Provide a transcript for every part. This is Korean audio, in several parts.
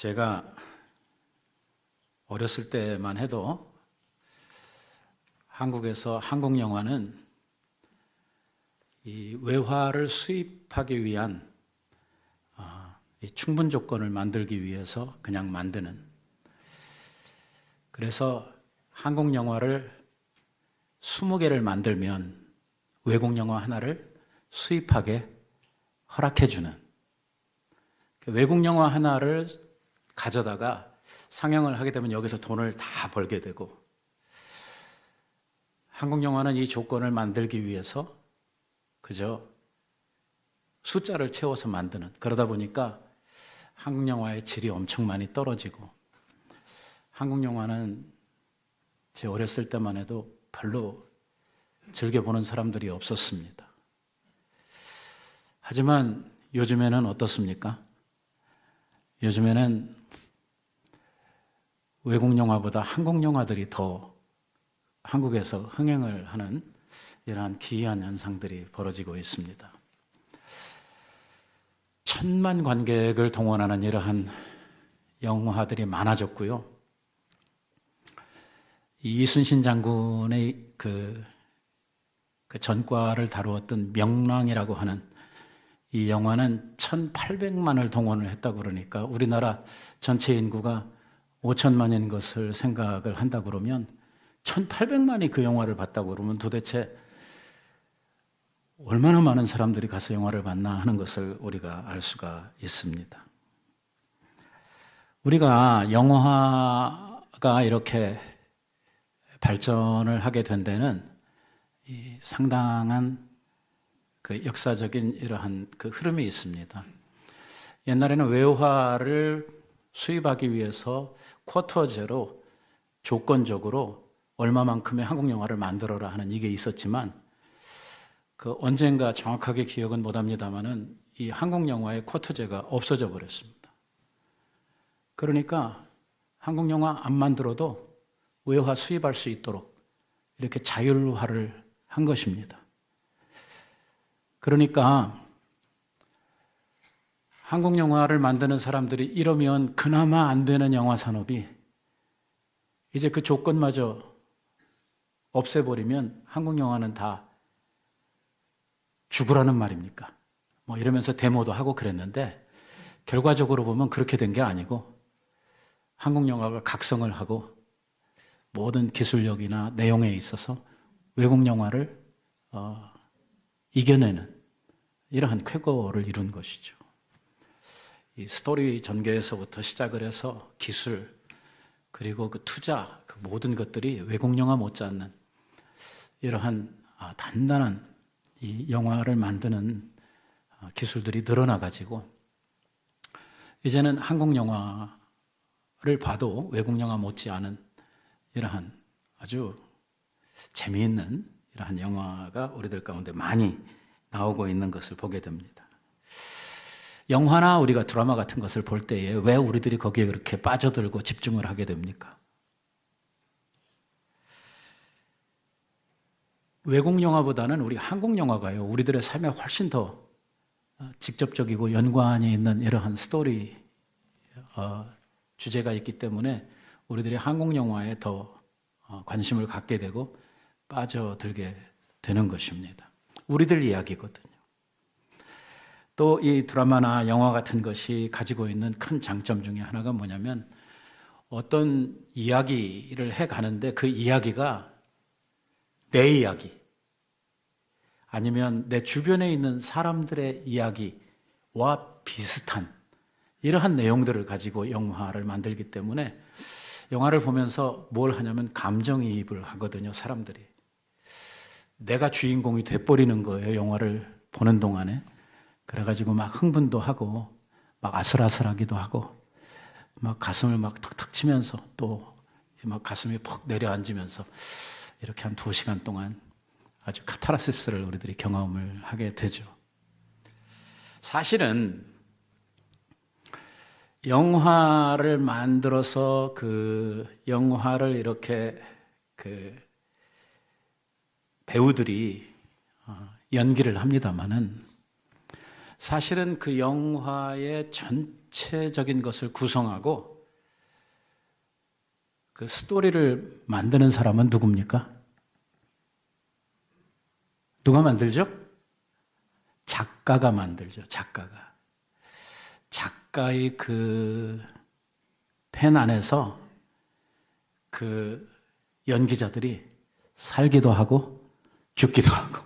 제가 어렸을 때만 해도 한국에서 한국 영화는 이 외화를 수입하기 위한 이 충분 조건을 만들기 위해서 그냥 만드는, 그래서 한국 영화를 20개를 만들면 외국 영화 하나를 수입하게 허락해주는, 외국 영화 하나를 가져다가 상영을 하게 되면 여기서 돈을 다 벌게 되고, 한국 영화는 이 조건을 만들기 위해서 그저 숫자를 채워서 만드는, 그러다 보니까 한국 영화의 질이 엄청 많이 떨어지고, 한국 영화는 제 어렸을 때만 해도 별로 즐겨보는 사람들이 없었습니다. 하지만 요즘에는 어떻습니까? 요즘에는 외국 영화보다 한국 영화들이 더 한국에서 흥행을 하는 이러한 기이한 현상들이 벌어지고 있습니다. 1,000만 관객을 동원하는 이러한 영화들이 많아졌고요. 이순신 장군의 그 전과를 다루었던 명랑이라고 하는 이 영화는 1,800만을 동원을 했다고 그러니까, 우리나라 전체 인구가 5천만인 것을 생각을 한다고 그러면 1,800만이 그 영화를 봤다고 그러면 도대체 얼마나 많은 사람들이 가서 영화를 봤나 하는 것을 우리가 알 수가 있습니다. 우리가 영화가 이렇게 발전을 하게 된 데는 이 상당한 그 역사적인 이러한 그 흐름이 있습니다. 옛날에는 외화를 수입하기 위해서 쿼터제로 조건적으로 얼마만큼의 한국 영화를 만들어라 하는 이게 있었지만, 그 언젠가 정확하게 기억은 못합니다만은 이 한국 영화의 쿼터제가 없어져 버렸습니다. 그러니까 한국 영화 안 만들어도 외화 수입할 수 있도록 이렇게 자율화를 한 것입니다. 그러니까 한국 영화를 만드는 사람들이 이러면 그나마 안 되는 영화 산업이 이제 그 조건마저 없애버리면 한국 영화는 다 죽으라는 말입니까? 뭐 이러면서 데모도 하고 그랬는데, 결과적으로 보면 그렇게 된 게 아니고 한국 영화가 각성을 하고 모든 기술력이나 내용에 있어서 외국 영화를 이겨내는 이러한 쾌거를 이룬 것이죠. 이 스토리 전개에서부터 시작을 해서 기술, 그리고 그 투자, 그 모든 것들이 외국 영화 못지않는 이러한 단단한 이 영화를 만드는 기술들이 늘어나가지고, 이제는 한국 영화를 봐도 외국 영화 못지않은 이러한 아주 재미있는 이러한 영화가 우리들 가운데 많이 나오고 있는 것을 보게 됩니다. 영화나 우리가 드라마 같은 것을 볼 때에 왜 우리들이 거기에 그렇게 빠져들고 집중을 하게 됩니까? 외국 영화보다는 우리 한국 영화가요, 우리들의 삶에 훨씬 더 직접적이고 연관이 있는 이러한 스토리 주제가 있기 때문에 우리들이 한국 영화에 더 관심을 갖게 되고 빠져들게 되는 것입니다. 우리들 이야기거든요. 또 이 드라마나 영화 같은 것이 가지고 있는 큰 장점 중에 하나가 뭐냐면, 어떤 이야기를 해가는데 그 이야기가 내 이야기 아니면 내 주변에 있는 사람들의 이야기와 비슷한 이러한 내용들을 가지고 영화를 만들기 때문에 영화를 보면서 뭘 하냐면 감정이입을 하거든요, 사람들이. 내가 주인공이 돼버리는 거예요, 영화를 보는 동안에. 그래가지고 막 흥분도 하고 막 아슬아슬하기도 하고 막 가슴을 막 턱턱 치면서 또 막 가슴이 퍽 내려앉으면서 이렇게 한 2시간 동안 아주 카타르시스를 우리들이 경험을 하게 되죠. 사실은 영화를 만들어서 그 영화를 이렇게 그 배우들이 연기를 합니다마는, 사실은 그 영화의 전체적인 것을 구성하고 그 스토리를 만드는 사람은 누굽니까? 누가 만들죠? 작가가 만들죠. 작가의 그 펜 안에서 그 연기자들이 살기도 하고 죽기도 하고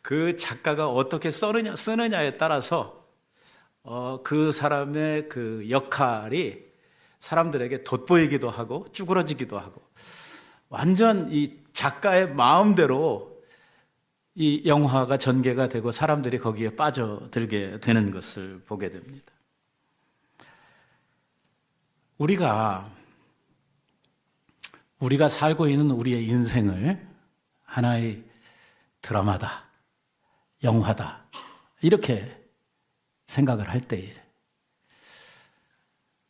그 작가가 어떻게 쓰느냐에 따라서 그 사람의 그 역할이 사람들에게 돋보이기도 하고 쭈그러지기도 하고 완전 이 작가의 마음대로 이 영화가 전개가 되고 사람들이 거기에 빠져들게 되는 것을 보게 됩니다. 우리가 살고 있는 우리의 인생을 하나의 드라마다, 영화다 이렇게 생각을 할 때에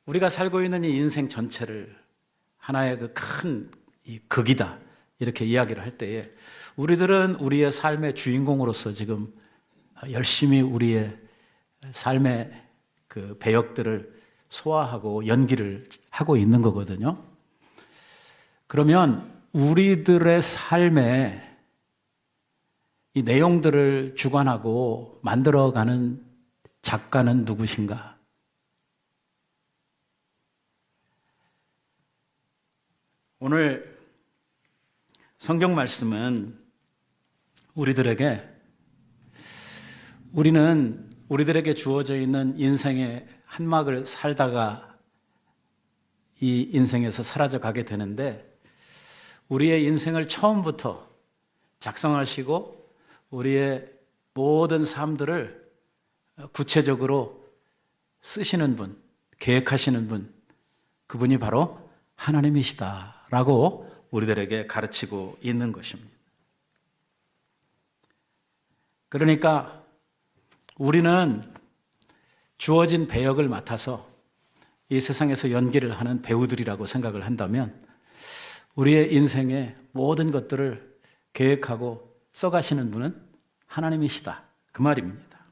우리가 살고 있는 이 인생 전체를 하나의 그 큰 이 극이다 이렇게 이야기를 할 때에 우리들은 우리의 삶의 주인공으로서 지금 열심히 우리의 삶의 그 배역들을 소화하고 연기를 하고 있는 거거든요. 그러면 우리들의 삶의 이 내용들을 주관하고 만들어가는 작가는 누구신가? 오늘 성경 말씀은 우리들에게 주어져 있는 인생의 한 막을 살다가 이 인생에서 사라져 가게 되는데 우리의 인생을 처음부터 작성하시고 우리의 모든 삶들을 구체적으로 쓰시는 분, 계획하시는 분, 그분이 바로 하나님이시다라고 우리들에게 가르치고 있는 것입니다. 그러니까 우리는 주어진 배역을 맡아서 이 세상에서 연기를 하는 배우들이라고 생각을 한다면 우리의 인생의 모든 것들을 계획하고 써가시는 분은 하나님이시다. 그 말입니다.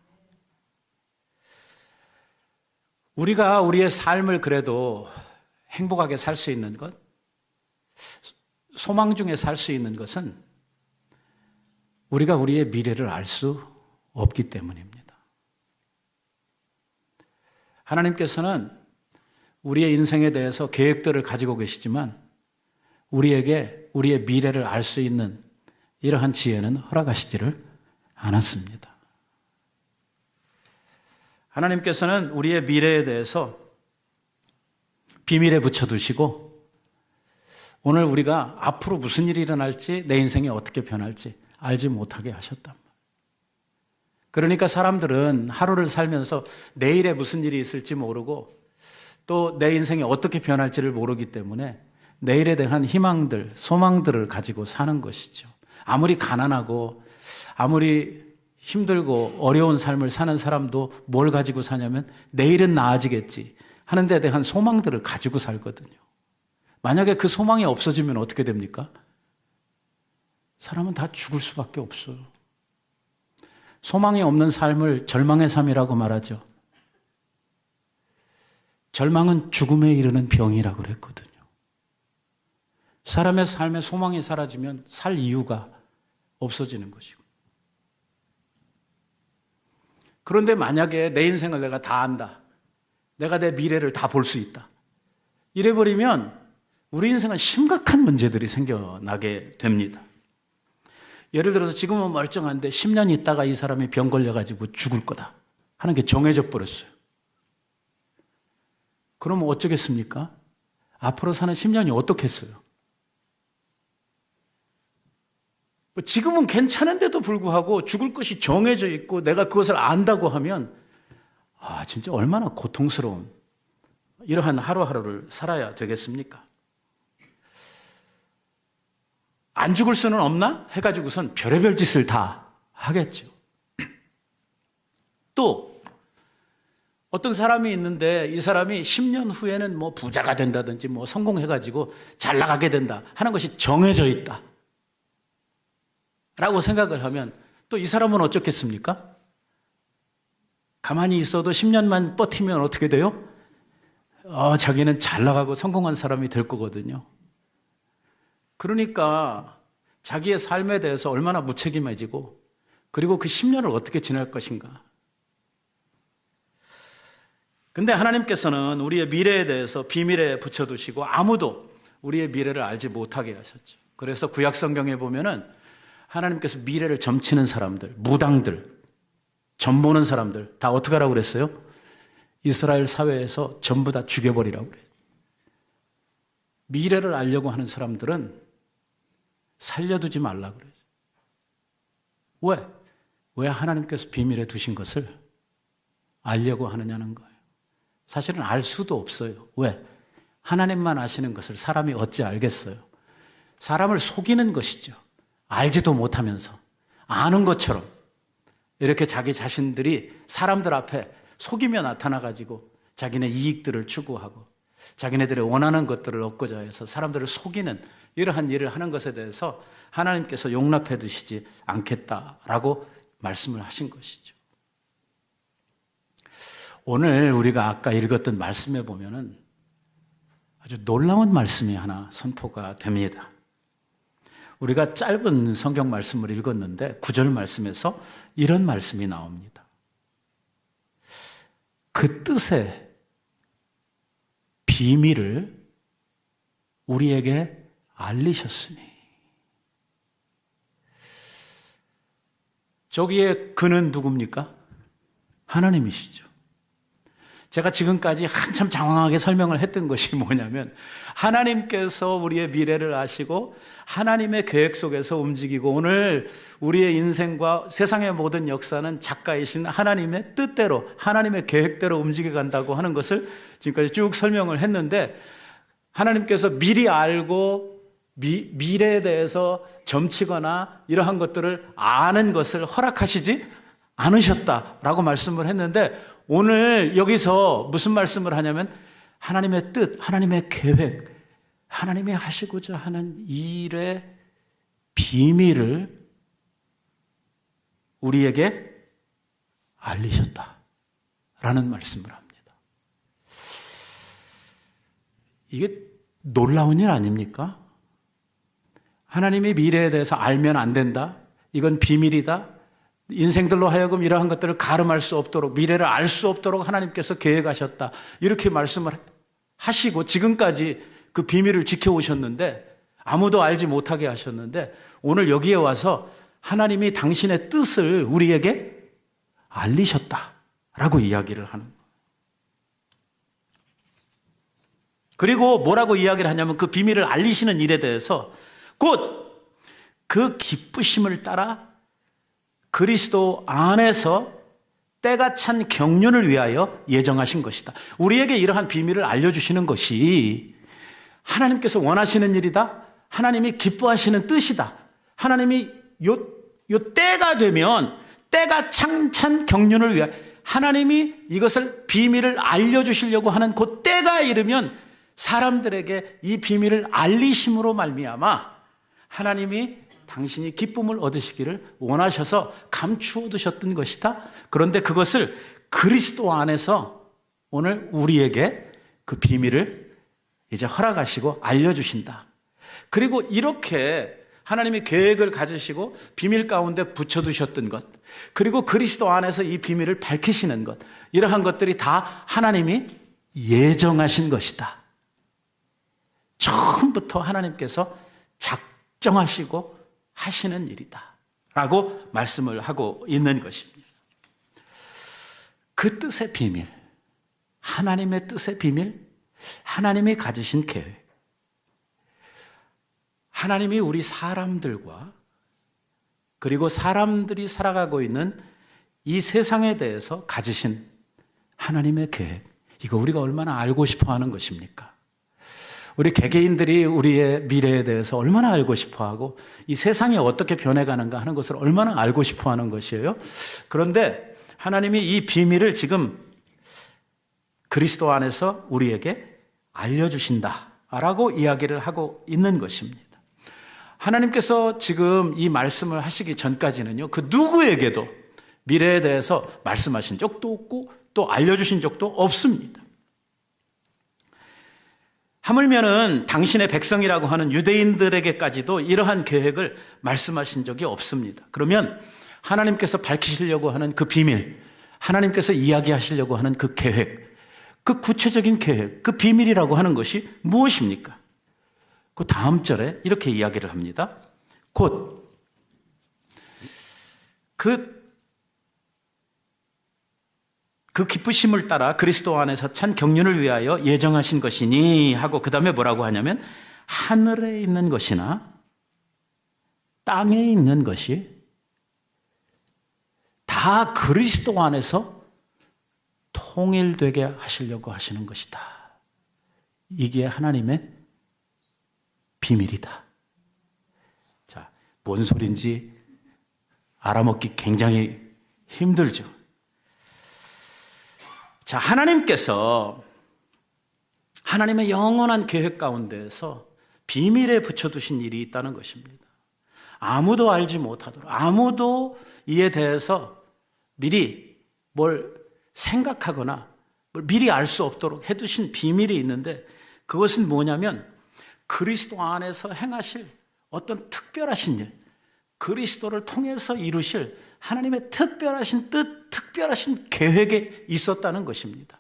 우리가 우리의 삶을 그래도 행복하게 살 수 있는 것, 소망 중에 살 수 있는 것은 우리가 우리의 미래를 알 수 없기 때문입니다. 하나님께서는 우리의 인생에 대해서 계획들을 가지고 계시지만 우리에게 우리의 미래를 알 수 있는 이러한 지혜는 허락하시지를 않았습니다. 하나님께서는 우리의 미래에 대해서 비밀에 붙여두시고 오늘 우리가 앞으로 무슨 일이 일어날지 내 인생이 어떻게 변할지 알지 못하게 하셨단 말이에요. 그러니까 사람들은 하루를 살면서 내일에 무슨 일이 있을지 모르고 또 내 인생이 어떻게 변할지를 모르기 때문에 내일에 대한 희망들, 소망들을 가지고 사는 것이죠. 아무리 가난하고 아무리 힘들고 어려운 삶을 사는 사람도 뭘 가지고 사냐면 내일은 나아지겠지 하는 데 대한 소망들을 가지고 살거든요. 만약에 그 소망이 없어지면 어떻게 됩니까? 사람은 다 죽을 수밖에 없어요. 소망이 없는 삶을 절망의 삶이라고 말하죠. 절망은 죽음에 이르는 병이라고 그랬거든요. 사람의 삶에 소망이 사라지면 살 이유가 없어지는 것이고. 그런데 만약에 내 인생을 내가 다 안다. 내가 내 미래를 다 볼 수 있다. 이래버리면 우리 인생은 심각한 문제들이 생겨나게 됩니다. 예를 들어서 지금은 멀쩡한데 10년 있다가 이 사람이 병 걸려가지고 죽을 거다 하는 게 정해져 버렸어요. 그러면 어쩌겠습니까? 앞으로 사는 10년이 어떻겠어요? 지금은 괜찮은데도 불구하고 죽을 것이 정해져 있고 내가 그것을 안다고 하면 진짜 얼마나 고통스러운 이러한 하루하루를 살아야 되겠습니까? 안 죽을 수는 없나? 해가지고선 별의별 짓을 다 하겠죠. 또 어떤 사람이 있는데 이 사람이 10년 후에는 뭐 부자가 된다든지 뭐 성공해가지고 잘 나가게 된다 하는 것이 정해져 있다 라고 생각을 하면 또 이 사람은 어쩌겠습니까? 가만히 있어도 10년만 버티면 어떻게 돼요? 자기는 잘 나가고 성공한 사람이 될 거거든요. 그러니까 자기의 삶에 대해서 얼마나 무책임해지고 그리고 그 10년을 어떻게 지낼 것인가. 근데 하나님께서는 우리의 미래에 대해서 비밀에 붙여두시고 아무도 우리의 미래를 알지 못하게 하셨죠. 그래서 구약 성경에 보면은 하나님께서 미래를 점치는 사람들, 무당들, 점보는 사람들 다 어떻게 하라고 그랬어요? 이스라엘 사회에서 전부 다 죽여버리라고 그래요. 미래를 알려고 하는 사람들은 살려두지 말라고 그래요. 왜? 왜 하나님께서 비밀에 두신 것을 알려고 하느냐는 거예요. 사실은 알 수도 없어요. 왜? 하나님만 아시는 것을 사람이 어찌 알겠어요? 사람을 속이는 것이죠. 알지도 못하면서 아는 것처럼 이렇게 자기 자신들이 사람들 앞에 속이며 나타나가지고 자기네 이익들을 추구하고 자기네들이 원하는 것들을 얻고자 해서 사람들을 속이는 이러한 일을 하는 것에 대해서 하나님께서 용납해 두시지 않겠다라고 말씀을 하신 것이죠. 오늘 우리가 아까 읽었던 말씀에 보면은 아주 놀라운 말씀이 하나 선포가 됩니다. 우리가 짧은 성경 말씀을 읽었는데 9절 말씀에서 이런 말씀이 나옵니다. 그 뜻의 비밀을 우리에게 알리셨으니. 저기에 그는 누굽니까? 하나님이시죠. 제가 지금까지 한참 장황하게 설명을 했던 것이 뭐냐면 하나님께서 우리의 미래를 아시고 하나님의 계획 속에서 움직이고 오늘 우리의 인생과 세상의 모든 역사는 작가이신 하나님의 뜻대로 하나님의 계획대로 움직여간다고 하는 것을 지금까지 쭉 설명을 했는데 하나님께서 미리 알고 미래에 대해서 점치거나 이러한 것들을 아는 것을 허락하시지 않으셨다라고 말씀을 했는데 오늘 여기서 무슨 말씀을 하냐면 하나님의 뜻, 하나님의 계획, 하나님이 하시고자 하는 일의 비밀을 우리에게 알리셨다라는 말씀을 합니다. 이게 놀라운 일 아닙니까? 하나님이 미래에 대해서 알면 안 된다. 이건 비밀이다. 인생들로 하여금 이러한 것들을 가름할 수 없도록 미래를 알 수 없도록 하나님께서 계획하셨다. 이렇게 말씀을 하시고 지금까지 그 비밀을 지켜오셨는데 아무도 알지 못하게 하셨는데 오늘 여기에 와서 하나님이 당신의 뜻을 우리에게 알리셨다라고 이야기를 하는 거예요. 그리고 뭐라고 이야기를 하냐면 그 비밀을 알리시는 일에 대해서 곧 그 기쁘심을 따라 그리스도 안에서 때가 찬 경륜을 위하여 예정하신 것이다. 우리에게 이러한 비밀을 알려주시는 것이 하나님께서 원하시는 일이다. 하나님이 기뻐하시는 뜻이다. 하나님이 요 때가 되면 때가 찬 경륜을 위하여 하나님이 이것을 비밀을 알려주시려고 하는 그 때가 이르면 사람들에게 이 비밀을 알리심으로 말미암아 하나님이 당신이 기쁨을 얻으시기를 원하셔서 감추어 두셨던 것이다. 그런데 그것을 그리스도 안에서 오늘 우리에게 그 비밀을 이제 허락하시고 알려주신다. 그리고 이렇게 하나님이 계획을 가지시고 비밀 가운데 붙여두셨던 것, 그리고 그리스도 안에서 이 비밀을 밝히시는 것, 이러한 것들이 다 하나님이 예정하신 것이다. 처음부터 하나님께서 작정하시고 하시는 일이다 라고 말씀을 하고 있는 것입니다. 그 뜻의 비밀, 하나님의 뜻의 비밀, 하나님이 가지신 계획, 하나님이 우리 사람들과 그리고 사람들이 살아가고 있는 이 세상에 대해서 가지신 하나님의 계획, 이거 우리가 얼마나 알고 싶어 하는 것입니까? 우리 개개인들이 우리의 미래에 대해서 얼마나 알고 싶어하고 이 세상이 어떻게 변해가는가 하는 것을 얼마나 알고 싶어하는 것이에요. 그런데 하나님이 이 비밀을 지금 그리스도 안에서 우리에게 알려주신다라고 이야기를 하고 있는 것입니다. 하나님께서 지금 이 말씀을 하시기 전까지는요, 그 누구에게도 미래에 대해서 말씀하신 적도 없고 또 알려주신 적도 없습니다. 하물면은 당신의 백성이라고 하는 유대인들에게까지도 이러한 계획을 말씀하신 적이 없습니다. 그러면 하나님께서 밝히시려고 하는 그 비밀, 하나님께서 이야기하시려고 하는 그 계획, 그 구체적인 계획, 그 비밀이라고 하는 것이 무엇입니까? 그 다음 절에 이렇게 이야기를 합니다. 곧 그 기쁘심을 따라 그리스도 안에서 찬 경륜을 위하여 예정하신 것이니 하고 그 다음에 뭐라고 하냐면 하늘에 있는 것이나 땅에 있는 것이 다 그리스도 안에서 통일되게 하시려고 하시는 것이다. 이게 하나님의 비밀이다. 자, 뭔 소린지 알아먹기 굉장히 힘들죠. 자, 하나님께서 하나님의 영원한 계획 가운데에서 비밀에 붙여두신 일이 있다는 것입니다. 아무도 알지 못하도록, 아무도 이에 대해서 미리 뭘 생각하거나 뭘 미리 알 수 없도록 해두신 비밀이 있는데 그것은 뭐냐면 그리스도 안에서 행하실 어떤 특별하신 일, 그리스도를 통해서 이루실 하나님의 특별하신 뜻, 특별하신 계획에 있었다는 것입니다.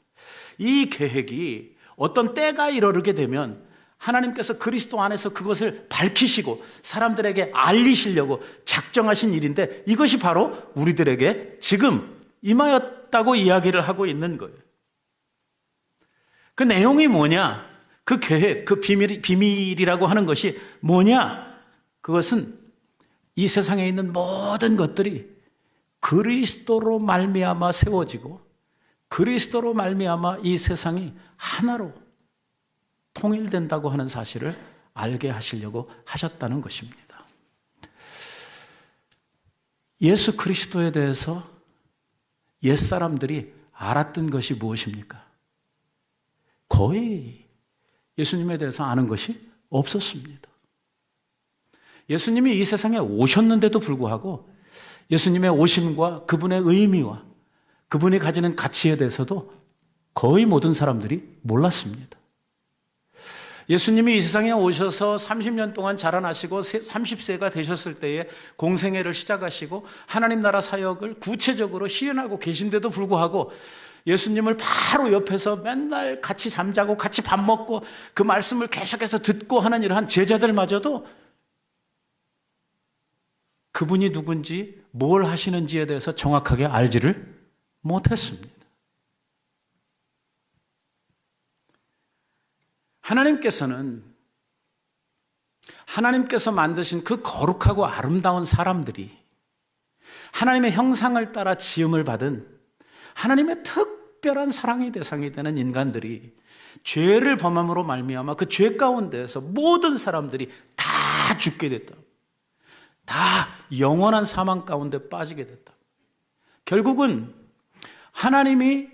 이 계획이 어떤 때가 이르게 되면 하나님께서 그리스도 안에서 그것을 밝히시고 사람들에게 알리시려고 작정하신 일인데 이것이 바로 우리들에게 지금 임하였다고 이야기를 하고 있는 거예요. 그 내용이 뭐냐? 그 계획, 그 비밀이라고 하는 것이 뭐냐? 그것은 이 세상에 있는 모든 것들이 그리스도로 말미암아 세워지고 그리스도로 말미암아 이 세상이 하나로 통일된다고 하는 사실을 알게 하시려고 하셨다는 것입니다. 예수 그리스도에 대해서 옛사람들이 알았던 것이 무엇입니까? 거의 예수님에 대해서 아는 것이 없었습니다. 예수님이 이 세상에 오셨는데도 불구하고 예수님의 오심과 그분의 의미와 그분이 가지는 가치에 대해서도 거의 모든 사람들이 몰랐습니다. 예수님이 이 세상에 오셔서 30년 동안 자라나시고 30세가 되셨을 때에 공생애를 시작하시고 하나님 나라 사역을 구체적으로 실현하고 계신데도 불구하고 예수님을 바로 옆에서 맨날 같이 잠자고 같이 밥 먹고 그 말씀을 계속해서 듣고 하는 이러한 제자들마저도 그분이 누군지 뭘 하시는지에 대해서 정확하게 알지를 못했습니다. 하나님께서 만드신 그 거룩하고 아름다운 사람들이 하나님의 형상을 따라 지음을 받은 하나님의 특별한 사랑의 대상이 되는 인간들이 죄를 범함으로 말미암아 그 죄 가운데에서 모든 사람들이 다 죽게 됐다. 다 영원한 사망 가운데 빠지게 됐다. 결국은 하나님이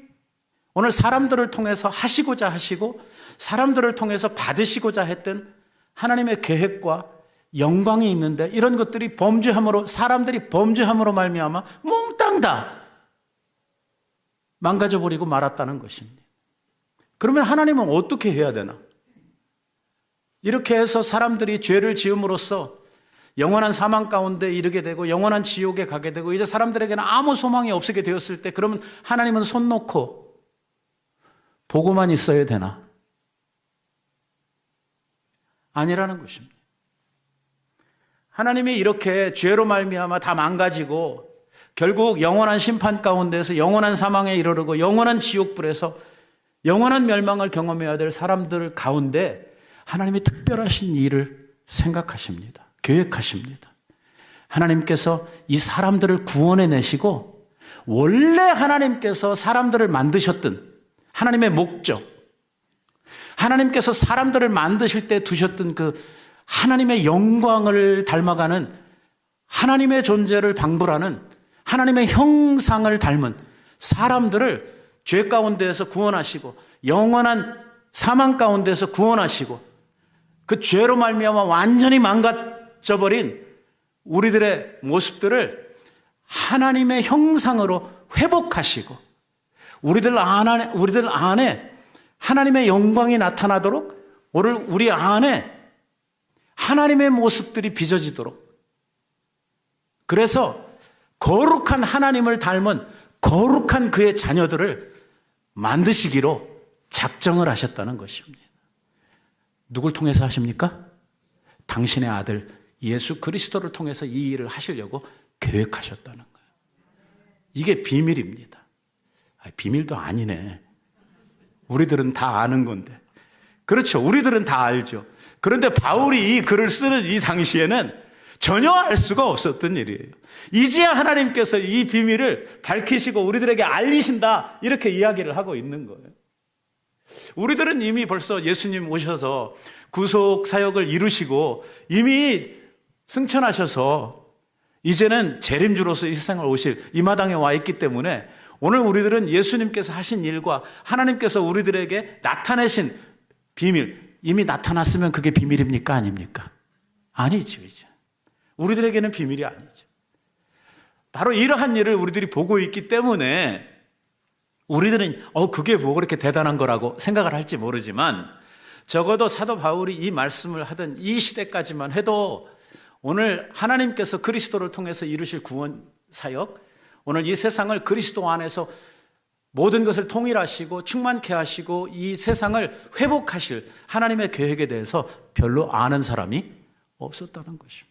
오늘 사람들을 통해서 하시고자 하시고 사람들을 통해서 받으시고자 했던 하나님의 계획과 영광이 있는데 이런 것들이 사람들이 범죄함으로 말미암아 몽땅 다 망가져버리고 말았다는 것입니다. 그러면 하나님은 어떻게 해야 되나? 이렇게 해서 사람들이 죄를 지음으로써 영원한 사망 가운데 이르게 되고 영원한 지옥에 가게 되고 이제 사람들에게는 아무 소망이 없게 되었을 때 그러면 하나님은 손 놓고 보고만 있어야 되나? 아니라는 것입니다. 하나님이 이렇게 죄로 말미암아 다 망가지고 결국 영원한 심판 가운데서 영원한 사망에 이르르고 영원한 지옥불에서 영원한 멸망을 경험해야 될 사람들 가운데 하나님이 특별하신 일을 생각하십니다. 계획하십니다. 하나님께서 이 사람들을 구원해내시고 원래 하나님께서 사람들을 만드셨던 하나님의 목적, 하나님께서 사람들을 만드실 때 두셨던 그 하나님의 영광을 닮아가는 하나님의 존재를 방불하는 하나님의 형상을 닮은 사람들을 죄 가운데에서 구원하시고 영원한 사망 가운데서 구원하시고 그 죄로 말미암아 완전히 망가져버린 우리들의 모습들을 하나님의 형상으로 회복하시고 우리들 안에 하나님의 영광이 나타나도록 오늘 우리 안에 하나님의 모습들이 빚어지도록, 그래서 거룩한 하나님을 닮은 거룩한 그의 자녀들을 만드시기로 작정을 하셨다는 것입니다. 누굴 통해서 하십니까? 당신의 아들 예수 그리스도를 통해서 이 일을 하시려고 계획하셨다는 거예요. 이게 비밀입니다. 비밀도 아니네. 우리들은 다 아는 건데. 그렇죠. 우리들은 다 알죠. 그런데 바울이 이 글을 쓰는 이 당시에는 전혀 알 수가 없었던 일이에요. 이제야 하나님께서 이 비밀을 밝히시고 우리들에게 알리신다, 이렇게 이야기를 하고 있는 거예요. 우리들은 이미 벌써 예수님 오셔서 구속 사역을 이루시고 이미 승천하셔서 이제는 재림주로서 이 세상을 오실 이 마당에 와 있기 때문에 오늘 우리들은 예수님께서 하신 일과 하나님께서 우리들에게 나타내신 비밀, 이미 나타났으면 그게 비밀입니까? 아닙니까? 아니죠. 이제 우리들에게는 비밀이 아니죠. 바로 이러한 일을 우리들이 보고 있기 때문에 우리들은 그게 뭐 그렇게 대단한 거라고 생각을 할지 모르지만, 적어도 사도 바울이 이 말씀을 하던 이 시대까지만 해도 오늘 하나님께서 그리스도를 통해서 이루실 구원 사역, 오늘 이 세상을 그리스도 안에서 모든 것을 통일하시고 충만케 하시고 이 세상을 회복하실 하나님의 계획에 대해서 별로 아는 사람이 없었다는 것입니다.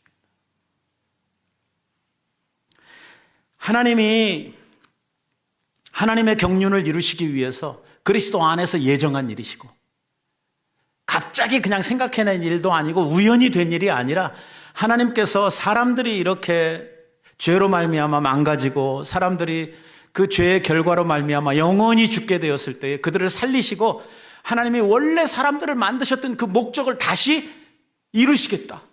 하나님이 하나님의 경륜을 이루시기 위해서 그리스도 안에서 예정한 일이시고, 갑자기 그냥 생각해낸 일도 아니고 우연히 된 일이 아니라 하나님께서 사람들이 이렇게 죄로 말미암아 망가지고 사람들이 그 죄의 결과로 말미암아 영원히 죽게 되었을 때 그들을 살리시고 하나님이 원래 사람들을 만드셨던 그 목적을 다시 이루시겠다.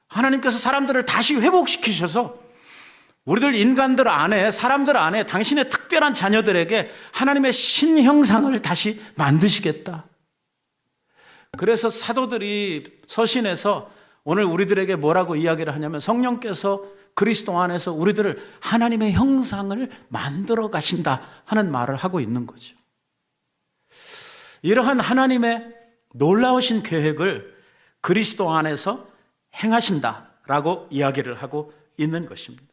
하나님께서 사람들을 다시 회복시키셔서 우리들 인간들 안에, 사람들 안에 당신의 특별한 자녀들에게 하나님의 신형상을 다시 만드시겠다. 그래서 사도들이 서신에서 오늘 우리들에게 뭐라고 이야기를 하냐면 성령께서 그리스도 안에서 우리들을 하나님의 형상을 만들어 가신다 하는 말을 하고 있는 거죠. 이러한 하나님의 놀라우신 계획을 그리스도 안에서 행하신다라고 이야기를 하고 있는 것입니다.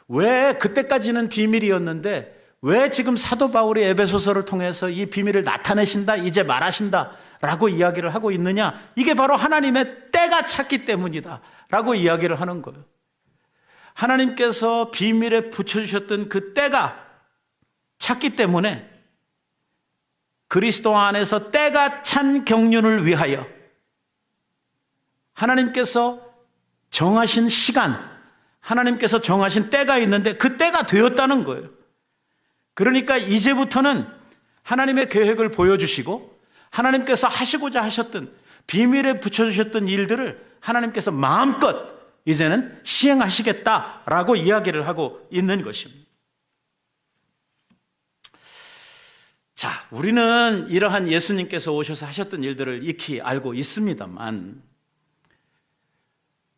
왜 그때까지는 비밀이었는데 왜 지금 사도 바울이 에베소서를 통해서 이 비밀을 나타내신다, 이제 말하신다 라고 이야기를 하고 있느냐? 이게 바로 하나님의 때가 찼기 때문이다 라고 이야기를 하는 거예요. 하나님께서 비밀에 붙여주셨던 그 때가 찼기 때문에 그리스도 안에서 때가 찬 경륜을 위하여 하나님께서 정하신 시간, 하나님께서 정하신 때가 있는데 그 때가 되었다는 거예요. 그러니까 이제부터는 하나님의 계획을 보여주시고 하나님께서 하시고자 하셨던 비밀에 붙여주셨던 일들을 하나님께서 마음껏 이제는 시행하시겠다라고 이야기를 하고 있는 것입니다. 자, 우리는 이러한 예수님께서 오셔서 하셨던 일들을 익히 알고 있습니다만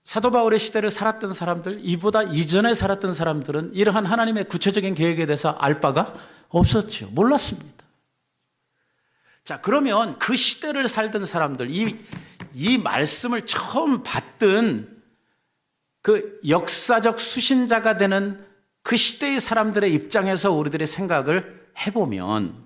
사도 바울의 시대를 살았던 사람들, 이보다 이전에 살았던 사람들은 이러한 하나님의 구체적인 계획에 대해서 알 바가 없었죠. 몰랐습니다. 자, 그러면 그 시대를 살던 사람들, 이 말씀을 처음 받던 그 역사적 수신자가 되는 그 시대의 사람들의 입장에서 우리들의 생각을 해보면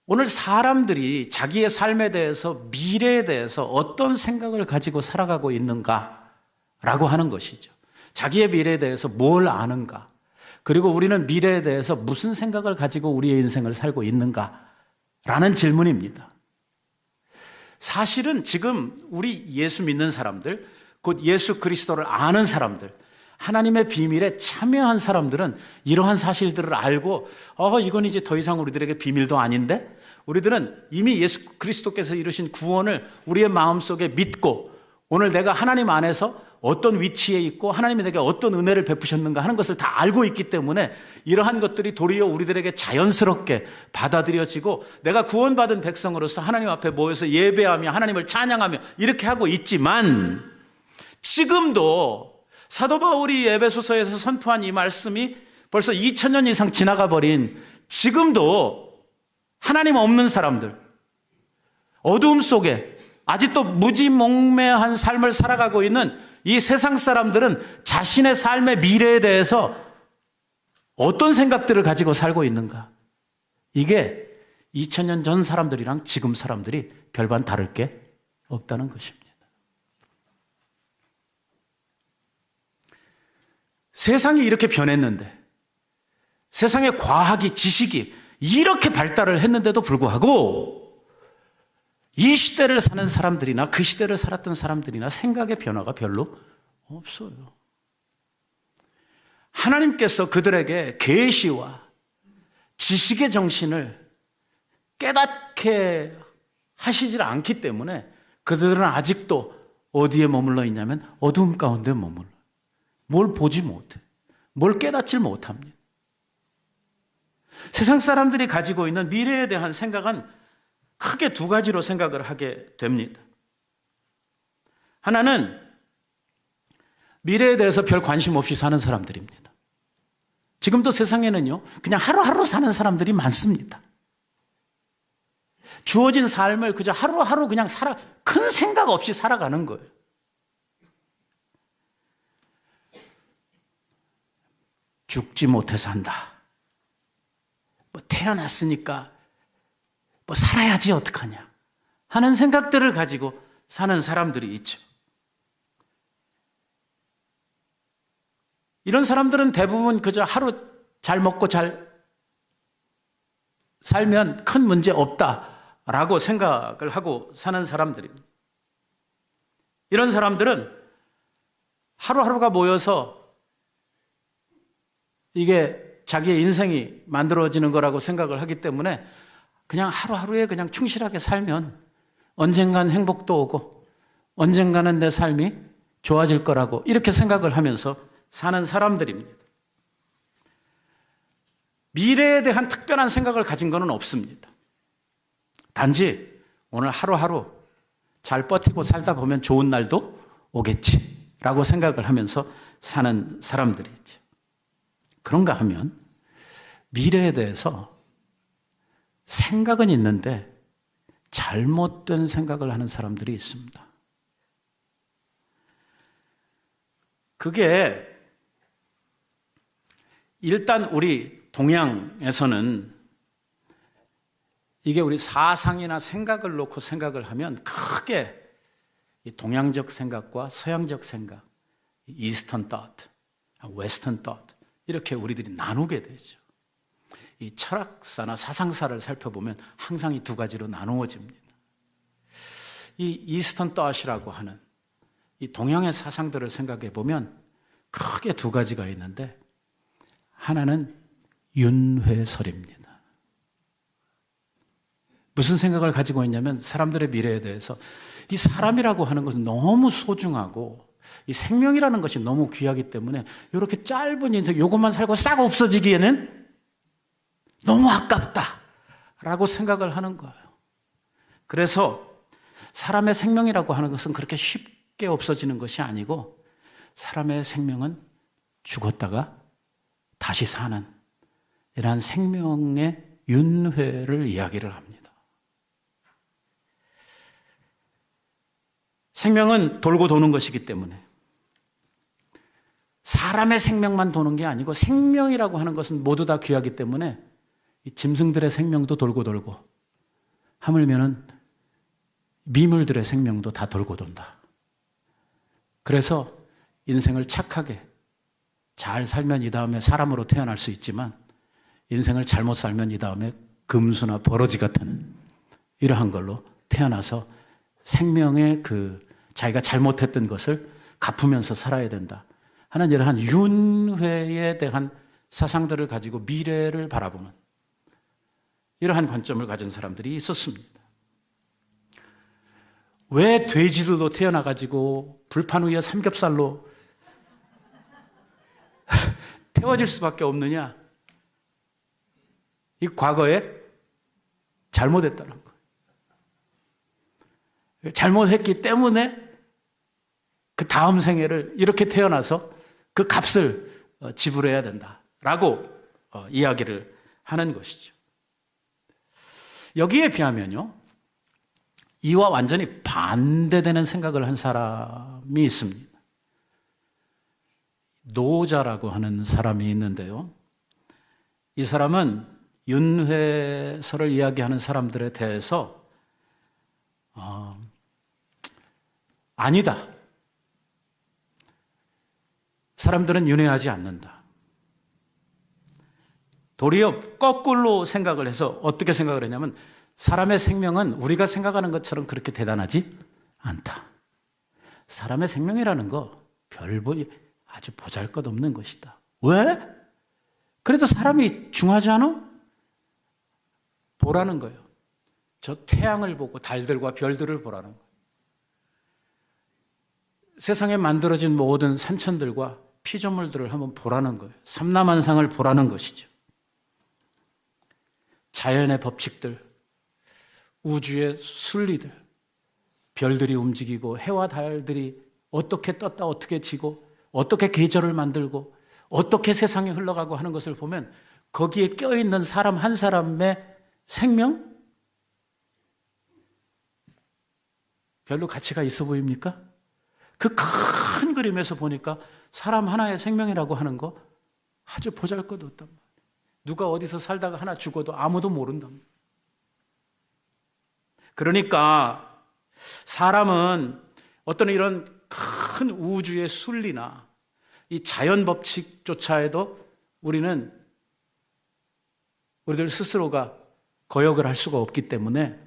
오늘 사람들이 자기의 삶에 대해서, 미래에 대해서 어떤 생각을 가지고 살아가고 있는가라고 하는 것이죠. 자기의 미래에 대해서 뭘 아는가, 그리고 우리는 미래에 대해서 무슨 생각을 가지고 우리의 인생을 살고 있는가라는 질문입니다. 사실은 지금 우리 예수 믿는 사람들, 곧 예수 그리스도를 아는 사람들, 하나님의 비밀에 참여한 사람들은 이러한 사실들을 알고 이건 이제 더 이상 우리들에게 비밀도 아닌데, 우리들은 이미 예수 그리스도께서 이루신 구원을 우리의 마음속에 믿고 오늘 내가 하나님 안에서 어떤 위치에 있고 하나님이 내게 어떤 은혜를 베푸셨는가 하는 것을 다 알고 있기 때문에 이러한 것들이 도리어 우리들에게 자연스럽게 받아들여지고 내가 구원받은 백성으로서 하나님 앞에 모여서 예배하며 하나님을 찬양하며 이렇게 하고 있지만, 지금도 사도 바울이 에베소서에서 선포한 이 말씀이 벌써 2000년 이상 지나가 버린 지금도 하나님 없는 사람들, 어두움 속에 아직도 무지몽매한 삶을 살아가고 있는 이 세상 사람들은 자신의 삶의 미래에 대해서 어떤 생각들을 가지고 살고 있는가? 이게 2000년 전 사람들이랑 지금 사람들이 별반 다를 게 없다는 것입니다. 세상이 이렇게 변했는데, 세상의 과학이, 지식이 이렇게 발달을 했는데도 불구하고 이 시대를 사는 사람들이나 그 시대를 살았던 사람들이나 생각의 변화가 별로 없어요. 하나님께서 그들에게 계시와 지식의 정신을 깨닫게 하시질 않기 때문에 그들은 아직도 어디에 머물러 있냐면 어두움 가운데 머물러. 뭘 보지 못해. 뭘 깨닫질 못합니다. 세상 사람들이 가지고 있는 미래에 대한 생각은 크게 두 가지로 생각을 하게 됩니다. 하나는 미래에 대해서 별 관심 없이 사는 사람들입니다. 지금도 세상에는요, 그냥 하루하루 사는 사람들이 많습니다. 주어진 삶을 그저 하루하루 그냥 큰 생각 없이 살아가는 거예요. 죽지 못해 산다. 태어났으니까 살아야지 어떡하냐 하는 생각들을 가지고 사는 사람들이 있죠. 이런 사람들은 대부분 그저 하루 잘 먹고 잘 살면 큰 문제 없다라고 생각을 하고 사는 사람들입니다. 이런 사람들은 하루하루가 모여서 이게 자기의 인생이 만들어지는 거라고 생각을 하기 때문에 그냥 하루하루에 그냥 충실하게 살면 언젠간 행복도 오고 언젠가는 내 삶이 좋아질 거라고 이렇게 생각을 하면서 사는 사람들입니다. 미래에 대한 특별한 생각을 가진 것은 없습니다. 단지 오늘 하루하루 잘 버티고 살다 보면 좋은 날도 오겠지라고 생각을 하면서 사는 사람들이죠. 그런가 하면 미래에 대해서 생각은 있는데 잘못된 생각을 하는 사람들이 있습니다. 그게 일단 우리 동양에서는 이게 우리 사상이나 생각을 놓고 생각을 하면 크게 이 동양적 생각과 서양적 생각, 이스턴 thought, 웨스턴 thought 이렇게 우리들이 나누게 되죠. 이 철학사나 사상사를 살펴보면 항상 이 두 가지로 나누어집니다. 이 이스턴 thought이라고 하는 이 동양의 사상들을 생각해 보면 크게 두 가지가 있는데 하나는 윤회설입니다. 무슨 생각을 가지고 있냐면 사람들의 미래에 대해서 이 사람이라고 하는 것은 너무 소중하고 이 생명이라는 것이 너무 귀하기 때문에 이렇게 짧은 인생 요것만 살고 싹 없어지기에는 너무 아깝다라고 생각을 하는 거예요. 그래서 사람의 생명이라고 하는 것은 그렇게 쉽게 없어지는 것이 아니고 사람의 생명은 죽었다가 다시 사는 이러한 생명의 윤회를 이야기를 합니다. 생명은 돌고 도는 것이기 때문에 사람의 생명만 도는 게 아니고 생명이라고 하는 것은 모두 다 귀하기 때문에 이 짐승들의 생명도 돌고 돌고 하물면은 미물들의 생명도 다 돌고 돈다. 그래서 인생을 착하게 잘 살면 이 다음에 사람으로 태어날 수 있지만 인생을 잘못 살면 이 다음에 금수나 버러지 같은 이러한 걸로 태어나서 생명의 자기가 잘못했던 것을 갚으면서 살아야 된다 하는 이러한 윤회에 대한 사상들을 가지고 미래를 바라보는 이러한 관점을 가진 사람들이 있었습니다. 왜 돼지들도 태어나가지고 불판 위에 삼겹살로 태워질 수밖에 없느냐? 이 과거에 잘못했다는 거예요. 잘못했기 때문에 그 다음 생애를 이렇게 태어나서 그 값을 지불해야 된다라고 이야기를 하는 것이죠. 여기에 비하면요, 이와 완전히 반대되는 생각을 한 사람이 있습니다. 노자라고 하는 사람이 있는데요, 이 사람은 윤회설을 이야기하는 사람들에 대해서 아니다, 사람들은 윤회하지 않는다, 도리어 거꾸로 생각을 해서 어떻게 생각을 했냐면, 사람의 생명은 우리가 생각하는 것처럼 그렇게 대단하지 않다. 사람의 생명이라는 거 별볼이 아주 보잘것없는 것이다. 왜? 그래도 사람이 중하지 않아? 보라는 거예요. 저 태양을 보고 달들과 별들을 보라는 거예요. 세상에 만들어진 모든 산천들과 피조물들을 한번 보라는 거예요. 삼라만상을 보라는 것이죠. 자연의 법칙들, 우주의 순리들, 별들이 움직이고 해와 달들이 어떻게 떴다 어떻게 지고 어떻게 계절을 만들고 어떻게 세상이 흘러가고 하는 것을 보면 거기에 껴있는 사람 한 사람의 생명? 별로 가치가 있어 보입니까? 그 큰 그림에서 보니까 사람 하나의 생명이라고 하는 거 아주 보잘것없단 말이에요. 누가 어디서 살다가 하나 죽어도 아무도 모른단 말이에요. 그러니까 사람은 어떤 이런 큰 우주의 순리나 이 자연 법칙조차에도 우리들 스스로가 거역을 할 수가 없기 때문에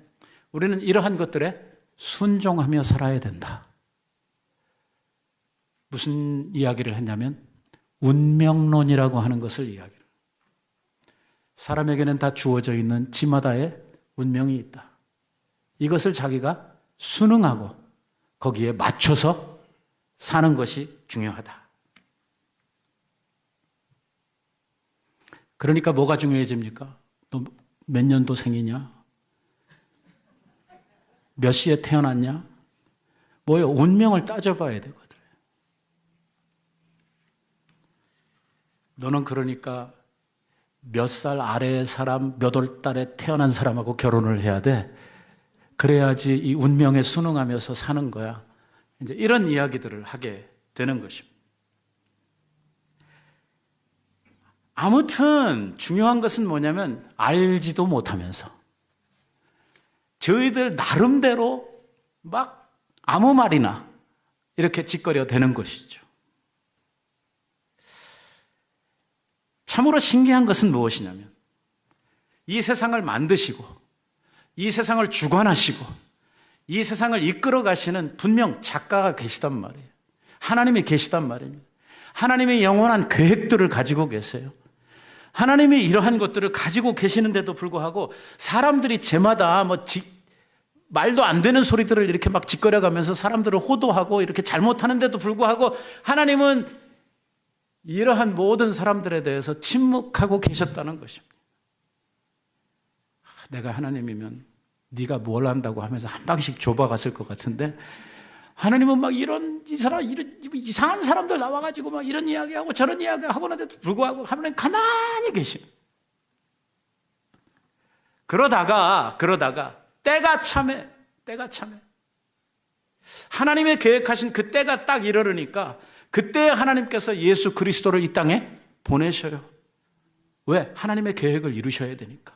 우리는 이러한 것들에 순종하며 살아야 된다. 무슨 이야기를 했냐면 운명론이라고 하는 것을 이야기를. 사람에게는 다 주어져 있는 지마다의 운명이 있다. 이것을 자기가 순응하고 거기에 맞춰서 사는 것이 중요하다. 그러니까 뭐가 중요해집니까? 너 몇 년도생이냐? 몇 시에 태어났냐? 뭐예요? 운명을 따져봐야 되거든. 너는 그러니까 몇 살 아래의 사람, 몇 월 달에 태어난 사람하고 결혼을 해야 돼. 그래야지 이 운명에 순응하면서 사는 거야. 이제 이런 이야기들을 하게 되는 것입니다. 아무튼 중요한 것은 뭐냐면 알지도 못하면서 저희들 나름대로 막 아무 말이나 이렇게 짓거려 대는 것이죠. 참으로 신기한 것은 무엇이냐면 이 세상을 만드시고 이 세상을 주관하시고 이 세상을 이끌어 가시는 분명 작가가 계시단 말이에요. 하나님이 계시단 말입니다. 하나님의 영원한 계획들을 가지고 계세요. 하나님이 이러한 것들을 가지고 계시는데도 불구하고 사람들이 제마다 말도 안 되는 소리들을 이렇게 막 짓거려가면서 사람들을 호도하고 이렇게 잘못하는데도 불구하고 하나님은 이러한 모든 사람들에 대해서 침묵하고 계셨다는 것입니다. 내가 하나님이면 네가 뭘 한다고 하면서 한 방씩 좁아갔을 것 같은데 하나님은 막 이런 이상한 사람들 나와가지고 막 이런 이야기하고 저런 이야기하고 하는데도 불구하고 하나님 가만히 계십니다. 그러다가 때가 참해. 하나님의 계획하신 그 때가 딱 이르르니까 그때 하나님께서 예수 그리스도를 이 땅에 보내셔요. 왜? 하나님의 계획을 이루셔야 되니까.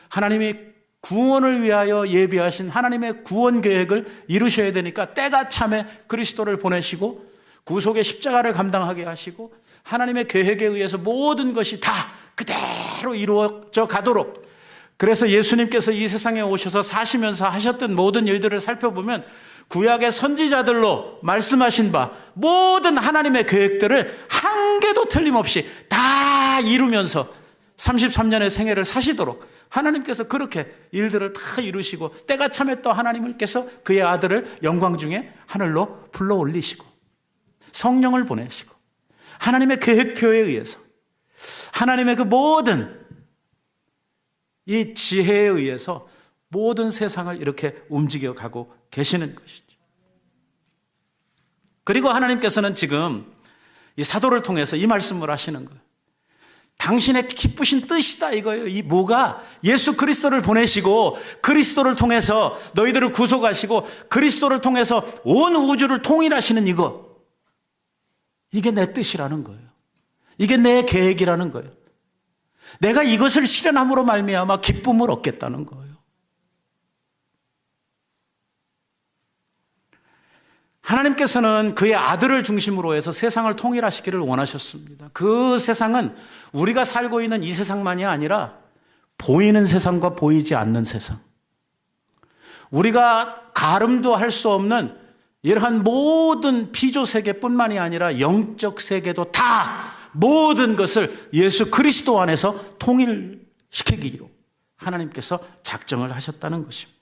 하나님이 구원을 위하여 예비하신 하나님의 구원 계획을 이루셔야 되니까 때가 참에 그리스도를 보내시고 구속의 십자가를 감당하게 하시고 하나님의 계획에 의해서 모든 것이 다 그대로 이루어져 가도록, 그래서 예수님께서 이 세상에 오셔서 사시면서 하셨던 모든 일들을 살펴보면 구약의 선지자들로 말씀하신 바 모든 하나님의 계획들을 한 개도 틀림없이 다 이루면서 33년의 생애를 사시도록 하나님께서 그렇게 일들을 다 이루시고 때가 참에 또 하나님께서 그의 아들을 영광 중에 하늘로 불러 올리시고 성령을 보내시고 하나님의 계획표에 의해서 하나님의 그 모든 이 지혜에 의해서 모든 세상을 이렇게 움직여가고 계시는 것이죠. 그리고 하나님께서는 지금 이 사도를 통해서 이 말씀을 하시는 거예요. 당신의 기쁘신 뜻이다 이거예요. 이 뭐가 예수 그리스도를 보내시고 그리스도를 통해서 너희들을 구속하시고 그리스도를 통해서 온 우주를 통일하시는 이거. 이게 내 뜻이라는 거예요. 이게 내 계획이라는 거예요. 내가 이것을 실현함으로 말미암아 기쁨을 얻겠다는 거예요. 하나님께서는 그의 아들을 중심으로 해서 세상을 통일하시기를 원하셨습니다. 그 세상은 우리가 살고 있는 이 세상만이 아니라 보이는 세상과 보이지 않는 세상, 우리가 가름도 할 수 없는 이러한 모든 피조 세계뿐만이 아니라 영적 세계도 다 모든 것을 예수 그리스도 안에서 통일시키기로 하나님께서 작정을 하셨다는 것입니다.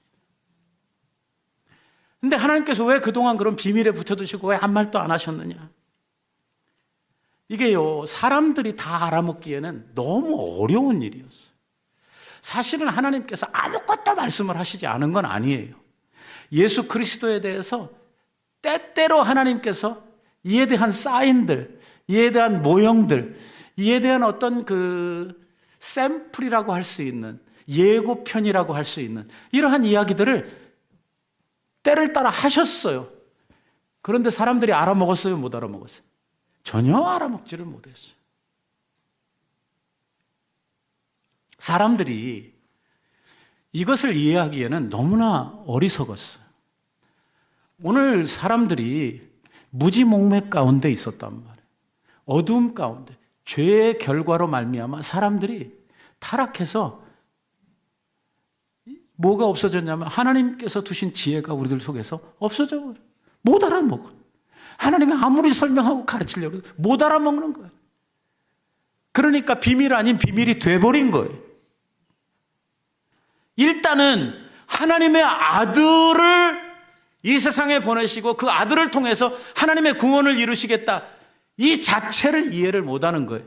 근데 하나님께서 왜 그동안 그런 비밀에 붙여두시고 왜 한 말도 안 하셨느냐? 이게요, 사람들이 다 알아먹기에는 너무 어려운 일이었어요. 사실은 하나님께서 아무것도 말씀을 하시지 않은 건 아니에요. 예수 그리스도에 대해서 때때로 하나님께서 이에 대한 사인들, 이에 대한 모형들, 이에 대한 어떤 그 샘플이라고 할 수 있는, 예고편이라고 할 수 있는 이러한 이야기들을 때를 따라 하셨어요. 그런데 사람들이 알아먹었어요? 못 알아먹었어요? 전혀 알아먹지를 못했어요. 사람들이 이것을 이해하기에는 너무나 어리석었어요. 오늘 사람들이 무지몽매 가운데 있었단 말이에요. 어두움 가운데 죄의 결과로 말미암아 사람들이 타락해서 뭐가 없어졌냐면 하나님께서 두신 지혜가 우리들 속에서 없어져 버려요. 못 알아먹어. 하나님이 아무리 설명하고 가르치려고 해도 못 알아먹는 거예요. 그러니까 비밀 아닌 비밀이 돼버린 거예요. 일단은 하나님의 아들을 이 세상에 보내시고 그 아들을 통해서 하나님의 구원을 이루시겠다, 이 자체를 이해를 못하는 거예요.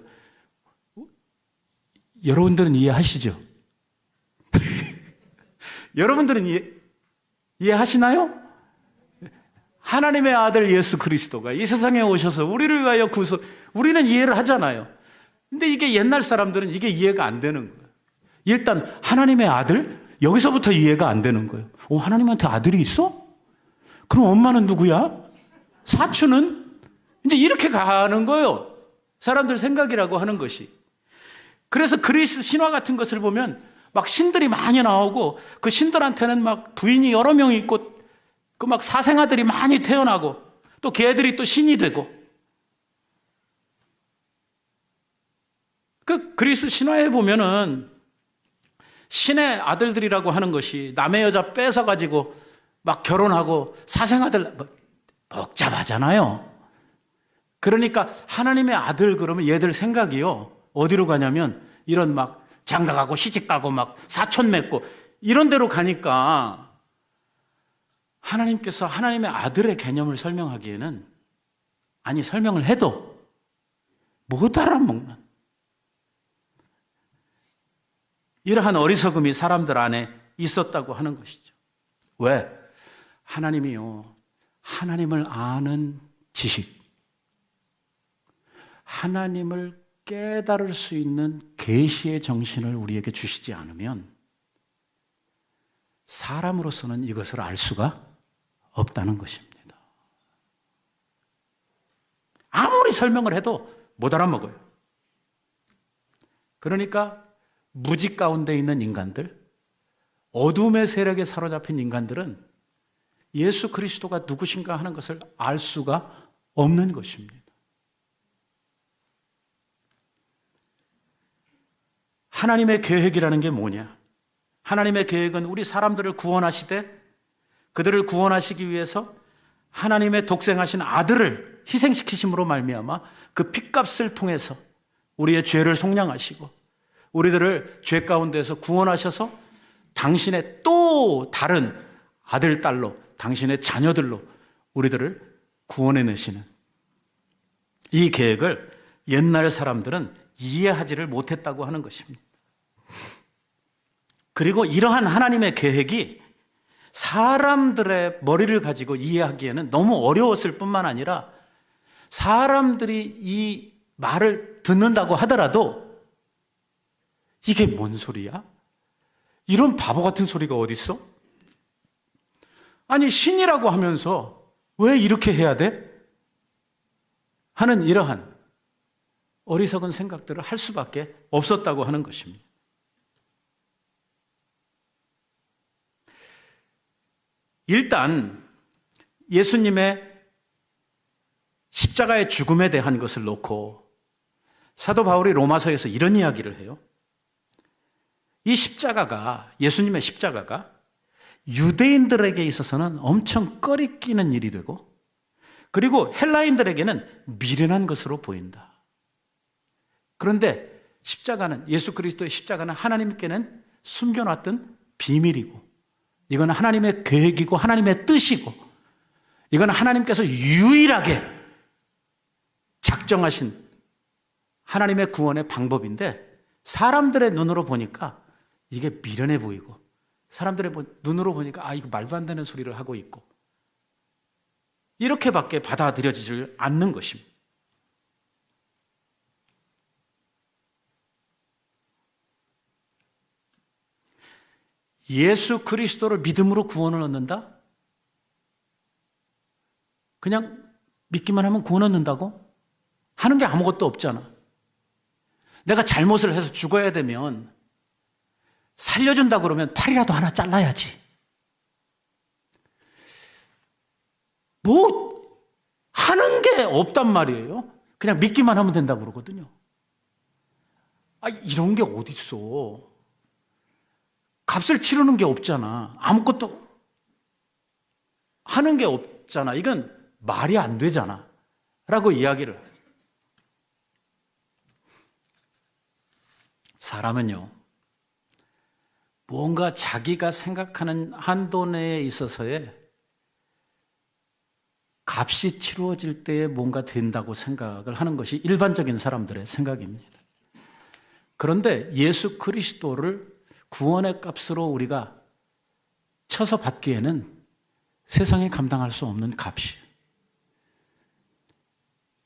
여러분들은 이해하시죠? 여러분들은 이해하시나요? 하나님의 아들 예수 그리스도가 이 세상에 오셔서 우리를 위하여 우리는 이해를 하잖아요. 근데 이게 옛날 사람들은 이게 이해가 안 되는 거예요. 일단 하나님의 아들? 여기서부터 이해가 안 되는 거예요. 하나님한테 아들이 있어? 그럼 엄마는 누구야? 사촌은? 이제 이렇게 가는 거예요. 사람들 생각이라고 하는 것이. 그래서 그리스 신화 같은 것을 보면 막 신들이 많이 나오고 그 신들한테는 막 부인이 여러 명이 있고 그 막 사생아들이 많이 태어나고 또 걔들이 또 신이 되고, 그 그리스 신화에 보면은 신의 아들들이라고 하는 것이 남의 여자 뺏어가지고 막 결혼하고 사생아들 복잡하잖아요. 그러니까 하나님의 아들 그러면 얘들 생각이요, 어디로 가냐면 이런 막 장가가고 시집가고 막 사촌 맺고 이런 데로 가니까 하나님께서 하나님의 아들의 개념을 설명하기에는, 아니 설명을 해도 못 알아먹는 이러한 어리석음이 사람들 안에 있었다고 하는 것이죠. 왜? 하나님이요, 하나님을 아는 지식, 하나님을 깨달을 수 있는 계시의 정신을 우리에게 주시지 않으면 사람으로서는 이것을 알 수가 없다는 것입니다. 아무리 설명을 해도 못 알아먹어요. 그러니까 무지 가운데 있는 인간들, 어둠의 세력에 사로잡힌 인간들은 예수 그리스도가 누구신가 하는 것을 알 수가 없는 것입니다. 하나님의 계획이라는 게 뭐냐? 하나님의 계획은 우리 사람들을 구원하시되 그들을 구원하시기 위해서 하나님의 독생하신 아들을 희생시키심으로 말미암아 그 핏값을 통해서 우리의 죄를 속량하시고 우리들을 죄 가운데서 구원하셔서 당신의 또 다른 아들, 딸로, 당신의 자녀들로 우리들을 구원해내시는 이 계획을 옛날 사람들은 이해하지를 못했다고 하는 것입니다. 그리고 이러한 하나님의 계획이 사람들의 머리를 가지고 이해하기에는 너무 어려웠을 뿐만 아니라 사람들이 이 말을 듣는다고 하더라도 이게 뭔 소리야? 이런 바보 같은 소리가 어디 있어? 아니, 신이라고 하면서 왜 이렇게 해야 돼? 하는 이러한 어리석은 생각들을 할 수밖에 없었다고 하는 것입니다. 일단 예수님의 십자가의 죽음에 대한 것을 놓고 사도 바울이 로마서에서 이런 이야기를 해요. 이 십자가가, 예수님의 십자가가 유대인들에게 있어서는 엄청 꺼리끼는 일이 되고, 그리고 헬라인들에게는 미련한 것으로 보인다. 그런데 십자가는, 예수 그리스도의 십자가는 하나님께는 숨겨놨던 비밀이고, 이건 하나님의 계획이고 하나님의 뜻이고, 이건 하나님께서 유일하게 작정하신 하나님의 구원의 방법인데, 사람들의 눈으로 보니까 이게 미련해 보이고, 사람들의 눈으로 보니까 이거 말도 안 되는 소리를 하고 있고, 이렇게밖에 받아들여지지 않는 것입니다. 예수 그리스도를 믿음으로 구원을 얻는다? 그냥 믿기만 하면 구원 얻는다고? 하는 게 아무것도 없잖아. 내가 잘못을 해서 죽어야 되면 살려준다 그러면 팔이라도 하나 잘라야지. 뭐 하는 게 없단 말이에요. 그냥 믿기만 하면 된다고 그러거든요. 이런 게 어디 있어. 값을 치르는 게 없잖아. 아무것도 하는 게 없잖아. 이건 말이 안 되잖아. 라고 이야기를 하죠. 사람은요, 뭔가 자기가 생각하는 한도 내에 있어서의 값이 치루어질 때에 뭔가 된다고 생각을 하는 것이 일반적인 사람들의 생각입니다. 그런데 예수 그리스도를 구원의 값으로 우리가 쳐서 받기에는 세상이 감당할 수 없는 값이에요.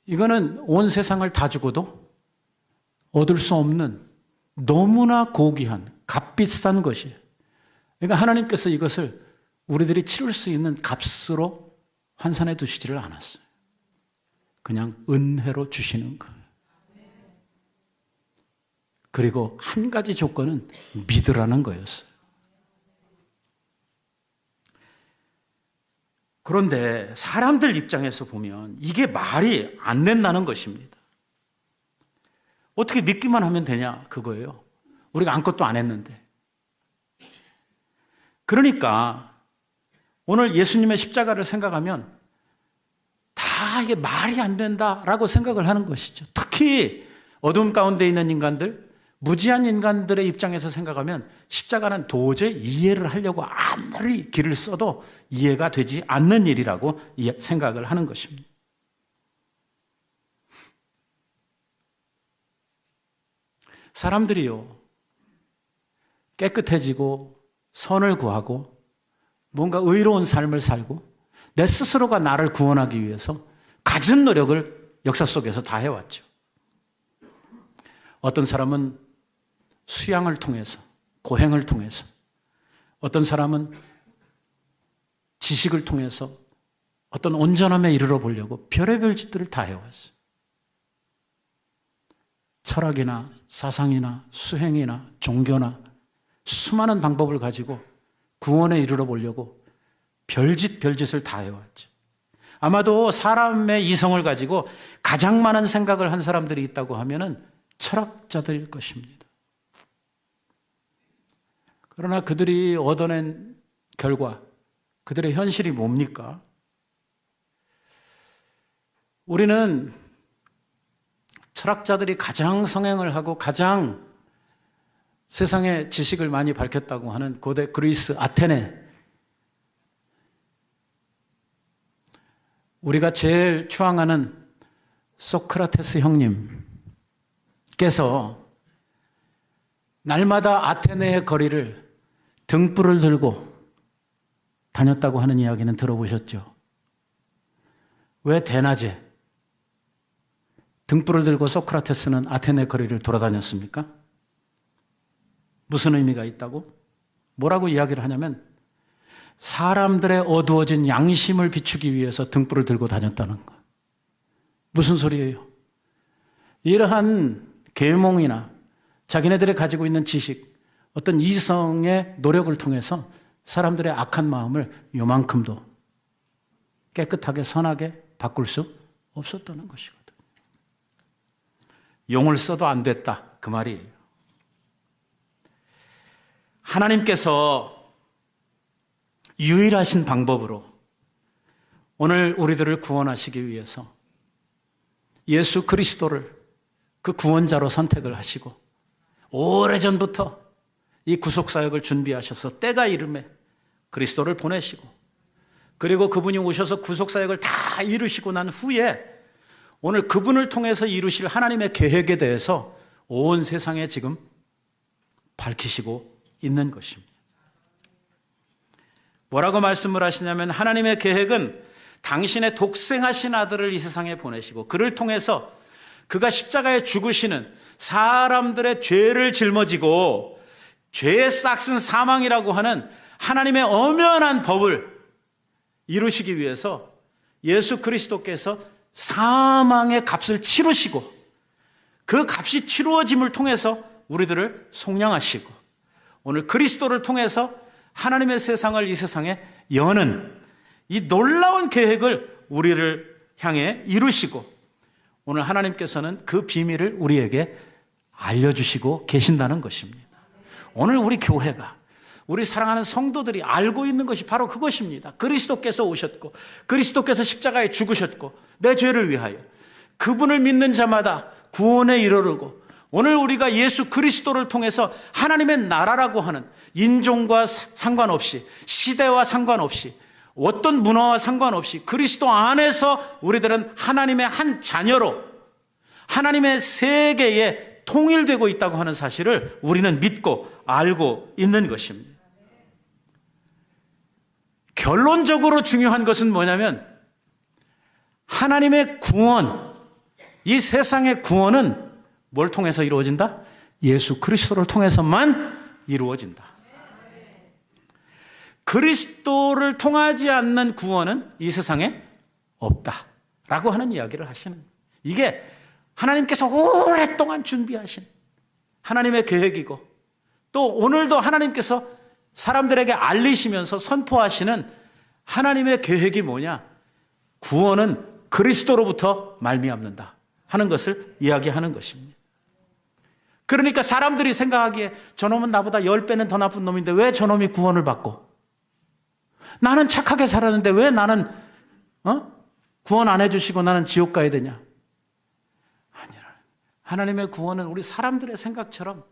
이거는 온 세상을 다 주고도 얻을 수 없는 너무나 고귀한 값비싼 것이에요. 그러니까 하나님께서 이것을 우리들이 치를 수 있는 값으로 환산해 두시지를 않았어요. 그냥 은혜로 주시는 거예요. 그리고 한 가지 조건은 믿으라는 거였어요. 그런데 사람들 입장에서 보면 이게 말이 안 된다는 것입니다. 어떻게 믿기만 하면 되냐, 그거예요. 우리가 아무것도 안 했는데. 그러니까 오늘 예수님의 십자가를 생각하면 다 이게 말이 안 된다라고 생각을 하는 것이죠. 특히 어둠 가운데 있는 인간들, 무지한 인간들의 입장에서 생각하면 십자가는 도저히 이해를 하려고 아무리 길을 써도 이해가 되지 않는 일이라고 생각을 하는 것입니다. 사람들이요, 깨끗해지고 선을 구하고 뭔가 의로운 삶을 살고 내 스스로가 나를 구원하기 위해서 갖은 노력을 역사 속에서 다 해왔죠. 어떤 사람은 수양을 통해서, 고행을 통해서, 어떤 사람은 지식을 통해서 어떤 온전함에 이르러 보려고 별의별 짓들을 다 해왔어요. 철학이나 사상이나 수행이나 종교나 수많은 방법을 가지고 구원에 이르러 보려고 별짓을 다 해왔죠. 아마도 사람의 이성을 가지고 가장 많은 생각을 한 사람들이 있다고 하면은 철학자들일 것입니다. 그러나 그들이 얻어낸 결과, 그들의 현실이 뭡니까? 우리는 철학자들이 가장 성행을 하고 가장 세상에 지식을 많이 밝혔다고 하는 고대 그리스 아테네, 우리가 제일 추앙하는 소크라테스 형님께서 날마다 아테네의 거리를 등불을 들고 다녔다고 하는 이야기는 들어보셨죠? 왜 대낮에 등불을 들고 소크라테스는 아테네 거리를 돌아다녔습니까? 무슨 의미가 있다고? 뭐라고 이야기를 하냐면 사람들의 어두워진 양심을 비추기 위해서 등불을 들고 다녔다는 것. 무슨 소리예요? 이러한 계몽이나 자기네들이 가지고 있는 지식, 어떤 이성의 노력을 통해서 사람들의 악한 마음을 요만큼도 깨끗하게 선하게 바꿀 수 없었다는 것이거든. 용을 써도 안 됐다, 그 말이에요. 하나님께서 유일하신 방법으로 오늘 우리들을 구원하시기 위해서 예수 그리스도를 그 구원자로 선택을 하시고 오래전부터 이 구속사역을 준비하셔서 때가 이름에 그리스도를 보내시고 그리고 그분이 오셔서 구속사역을 다 이루시고 난 후에 오늘 그분을 통해서 이루실 하나님의 계획에 대해서 온 세상에 지금 밝히시고 있는 것입니다. 뭐라고 말씀을 하시냐면 하나님의 계획은 당신의 독생하신 아들을 이 세상에 보내시고 그를 통해서 그가 십자가에 죽으시는 사람들의 죄를 짊어지고 죄의 싹슨 사망이라고 하는 하나님의 엄연한 법을 이루시기 위해서 예수 그리스도께서 사망의 값을 치르시고 그 값이 치루어짐을 통해서 우리들을 속량하시고 오늘 그리스도를 통해서 하나님의 세상을 이 세상에 여는 이 놀라운 계획을 우리를 향해 이루시고 오늘 하나님께서는 그 비밀을 우리에게 알려주시고 계신다는 것입니다. 오늘 우리 교회가 우리 사랑하는 성도들이 알고 있는 것이 바로 그것입니다. 그리스도께서 오셨고 그리스도께서 십자가에 죽으셨고 내 죄를 위하여 그분을 믿는 자마다 구원에 이르르고 오늘 우리가 예수 그리스도를 통해서 하나님의 나라라고 하는 인종과 상관없이 시대와 상관없이 어떤 문화와 상관없이 그리스도 안에서 우리들은 하나님의 한 자녀로 하나님의 세계에 통일되고 있다고 하는 사실을 우리는 믿고 알고 있는 것입니다. 결론적으로 중요한 것은 뭐냐면 하나님의 구원, 이 세상의 구원은 뭘 통해서 이루어진다? 예수 그리스도를 통해서만 이루어진다. 그리스도를 통하지 않는 구원은 이 세상에 없다라고 하는 이야기를 하시는 거예요. 이게 하나님께서 오랫동안 준비하신 하나님의 계획이고 또 오늘도 하나님께서 사람들에게 알리시면서 선포하시는 하나님의 계획이 뭐냐? 구원은 그리스도로부터 말미암는다 하는 것을 이야기하는 것입니다. 그러니까 사람들이 생각하기에 저놈은 나보다 10배는 더 나쁜 놈인데 왜 저놈이 구원을 받고 나는 착하게 살았는데 왜 나는 구원 안 해주시고 나는 지옥 가야 되냐? 아니라 하나님의 구원은 우리 사람들의 생각처럼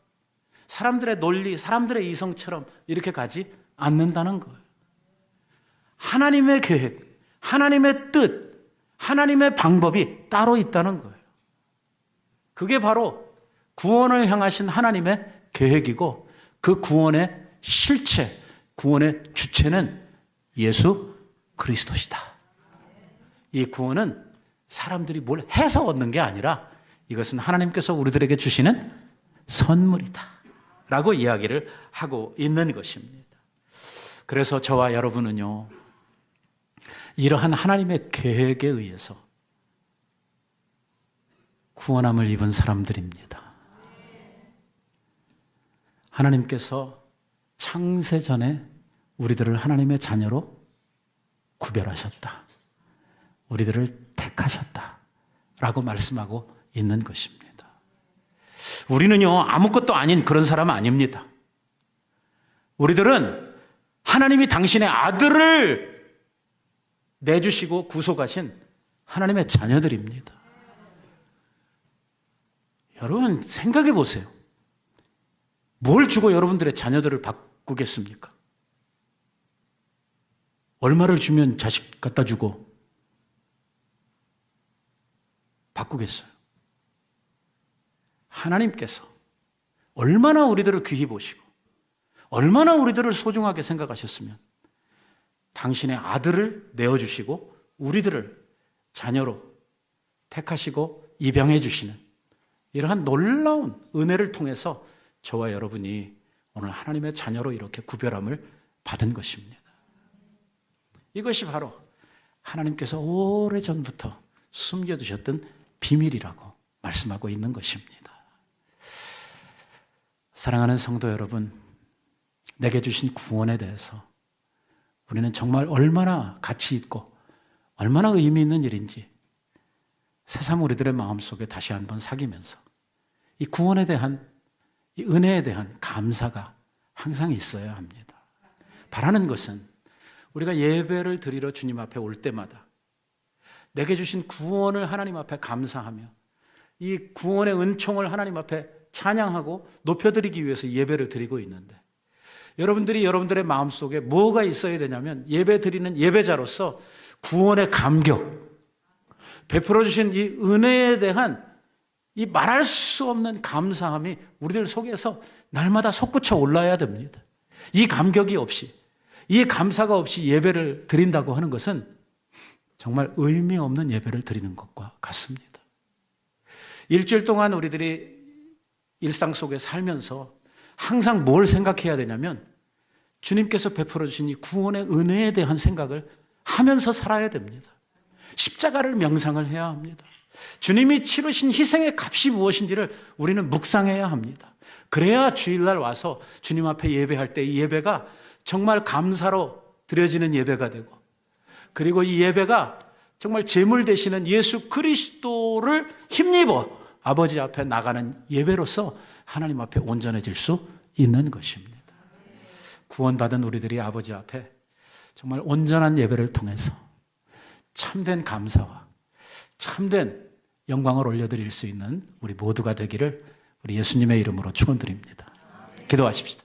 사람들의 논리, 사람들의 이성처럼 이렇게 가지 않는다는 거예요. 하나님의 계획, 하나님의 뜻, 하나님의 방법이 따로 있다는 거예요. 그게 바로 구원을 향하신 하나님의 계획이고 그 구원의 실체, 구원의 주체는 예수 그리스도시다. 이 구원은 사람들이 뭘 해서 얻는 게 아니라 이것은 하나님께서 우리들에게 주시는 선물이다 라고 이야기를 하고 있는 것입니다. 그래서 저와 여러분은요, 이러한 하나님의 계획에 의해서 구원함을 입은 사람들입니다. 하나님께서 창세 전에 우리들을 하나님의 자녀로 구별하셨다. 우리들을 택하셨다. 라고 말씀하고 있는 것입니다. 우리는요, 아무것도 아닌 그런 사람 아닙니다. 우리들은 하나님이 당신의 아들을 내주시고 구속하신 하나님의 자녀들입니다. 여러분 생각해 보세요. 뭘 주고 여러분들의 자녀들을 바꾸겠습니까? 얼마를 주면 자식 갖다 주고 바꾸겠어요? 하나님께서 얼마나 우리들을 귀히 보시고 얼마나 우리들을 소중하게 생각하셨으면 당신의 아들을 내어주시고 우리들을 자녀로 택하시고 입양해 주시는 이러한 놀라운 은혜를 통해서 저와 여러분이 오늘 하나님의 자녀로 이렇게 구별함을 받은 것입니다. 이것이 바로 하나님께서 오래전부터 숨겨두셨던 비밀이라고 말씀하고 있는 것입니다. 사랑하는 성도 여러분, 내게 주신 구원에 대해서 우리는 정말 얼마나 가치 있고 얼마나 의미 있는 일인지 새삼 우리들의 마음속에 다시 한번 사귀면서 이 구원에 대한, 이 은혜에 대한 감사가 항상 있어야 합니다. 바라는 것은 우리가 예배를 드리러 주님 앞에 올 때마다 내게 주신 구원을 하나님 앞에 감사하며 이 구원의 은총을 하나님 앞에 찬양하고 높여드리기 위해서 예배를 드리고 있는데, 여러분들이 여러분들의 마음속에 뭐가 있어야 되냐면 예배 드리는 예배자로서 구원의 감격, 베풀어 주신 이 은혜에 대한 이 말할 수 없는 감사함이 우리들 속에서 날마다 솟구쳐 올라야 됩니다. 이 감격이 없이, 이 감사가 없이 예배를 드린다고 하는 것은 정말 의미 없는 예배를 드리는 것과 같습니다. 일주일 동안 우리들이 일상 속에 살면서 항상 뭘 생각해야 되냐면 주님께서 베풀어 주신 이 구원의 은혜에 대한 생각을 하면서 살아야 됩니다. 십자가를 명상을 해야 합니다. 주님이 치르신 희생의 값이 무엇인지를 우리는 묵상해야 합니다. 그래야 주일날 와서 주님 앞에 예배할 때 이 예배가 정말 감사로 드려지는 예배가 되고, 그리고 이 예배가 정말 제물 되시는 예수 그리스도를 힘입어 아버지 앞에 나가는 예배로서 하나님 앞에 온전해질 수 있는 것입니다. 구원받은 우리들이 아버지 앞에 정말 온전한 예배를 통해서 참된 감사와 참된 영광을 올려드릴 수 있는 우리 모두가 되기를 우리 예수님의 이름으로 축원드립니다. 기도하십시다.